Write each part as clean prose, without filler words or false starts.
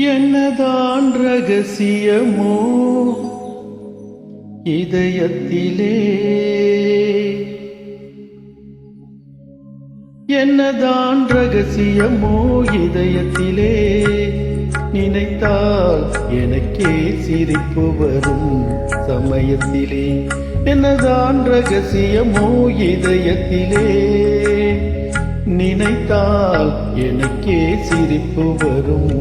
என்னதான் ரகசியமோ இதயத்திலே, என்னதான் ரகசியமோ இதயத்திலே, நினைத்தால் எனக்கே சிரிப்பு வரும் சமயத்திலே. என்னதான் ரகசியமோ இதயத்திலே, நினைத்தால் எனக்கே சிரிப்பு வரும்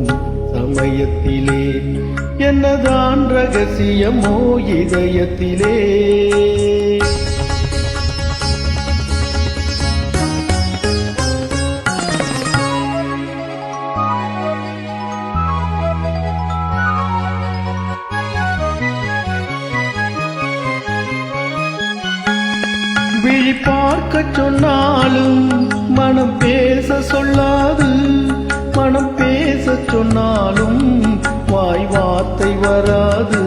சமயத்திலே. என்னதான் ரகசியமோ இதயத்திலே. விழி பார்க்க சொன்னாலும் மனம் பேச சொல்லாது, மனம் பேச சொன்னாலும் வாய் வார்த்தை வராது.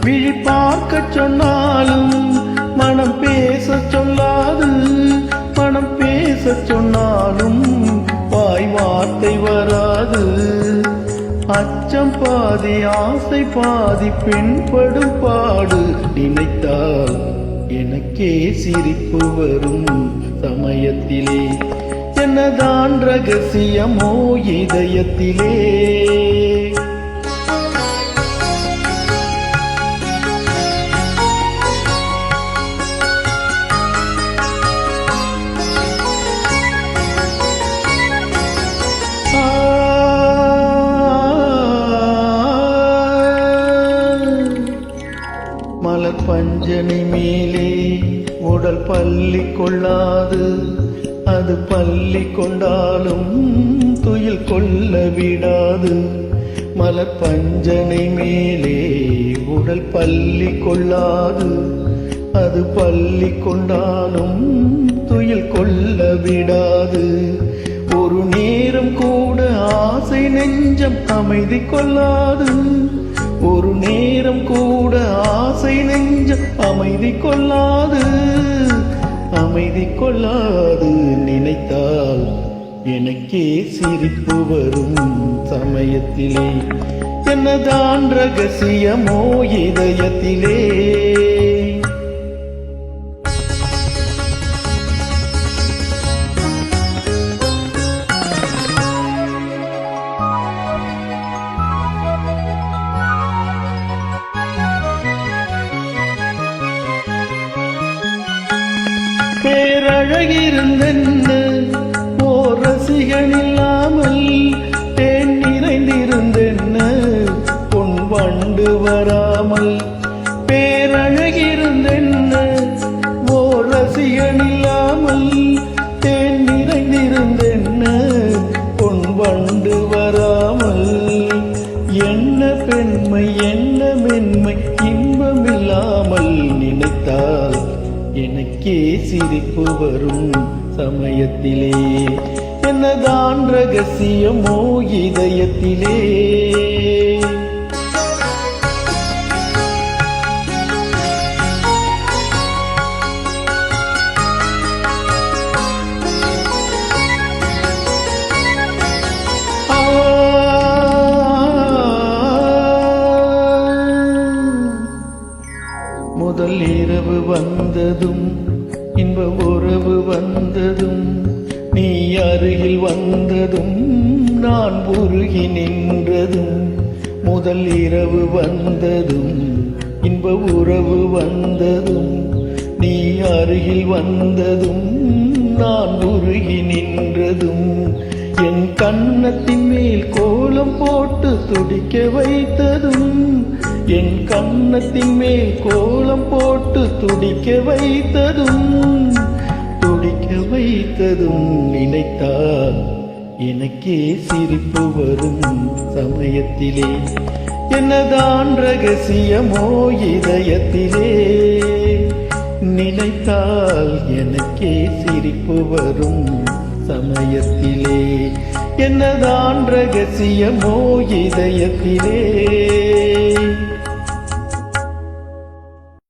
விழி பார்க்க சொன்னாலும் மனம் பேச சொல்லாது, மனம் பேச சொன்னாலும் வாய் வார்த்தை வராது. அச்சம் பாதி ஆசை பாதி, பெண்படும் பாடு நினைத்தால் எனக்கே சிரிப்பு வரும் சமயத்திலே. என்னதான் ரகசியமோ இதயத்திலே. மலர் பஞ்சனை மேலே உடல் பள்ளி கொள்ளாது, அது பள்ளி கொண்டாலும் துயில் கொள்ள விடாது. மலர் பஞ்சனை மேலே உடல் பள்ளி கொள்ளாது, அது பள்ளி கொண்டாலும் துயில் கொள்ள விடாது. ஒரு நேரம் கூட ஆசை நெஞ்சம் அமைதி கொள்ளாது, ஒரு நேரம் கூட ஆசை நெஞ்சம் அமைதி கொள்ளாது, அமைதி கொள்ளாது. நினைத்தால் எனக்கே சிரிப்பு வரும் சமயத்திலே. என்னதான் ரகசியமோ இதயத்திலே. பேரழகிருந்தென்ன ஓர் ரசிகன் இல்லாமல், தேன் நிறைந்திருந்தென்ன பொன் வண்டு வராமல். பேரழகிருந்தென்ன ஓர் ரசிகன் இல்லாமல், தேன் நிறைந்திருந்தென்ன பொன் வண்டு வராமல். என்ன பெண்மை என்ன மென்மை இன்பமில்லாமல், நினைத்தால் எனக்கே சிரிப்பு வரும் சமயத்திலே. என்னதான் ரகசியமோ இதயத்திலே. முதல் இரவு வந்ததும் இன்ப உறவு வந்ததும், நீ அருகில் வந்ததும் நான் உருகி நின்றதும். முதல் இரவு வந்ததும் இன்ப உறவு வந்ததும், நீ அருகில் வந்ததும் நான் உருகி நின்றதும். என் கன்னத்தின் மேல் கோலம் போட்டு துடிக்க வைத்ததும், என் கன்னத்தின் மேல் கோலம் போட்டு துடிக்க வைத்ததும், துடிக்க வைத்ததும். நினைத்தால் எனக்கே சிரிப்பு வரும் சமயத்திலே. என்னதான் ரகசியமோ இதயத்திலே, நினைத்தால் எனக்கே சிரிப்பு வரும் சமயத்திலே. என்னதான் ரகசியமோ இதயத்திலே.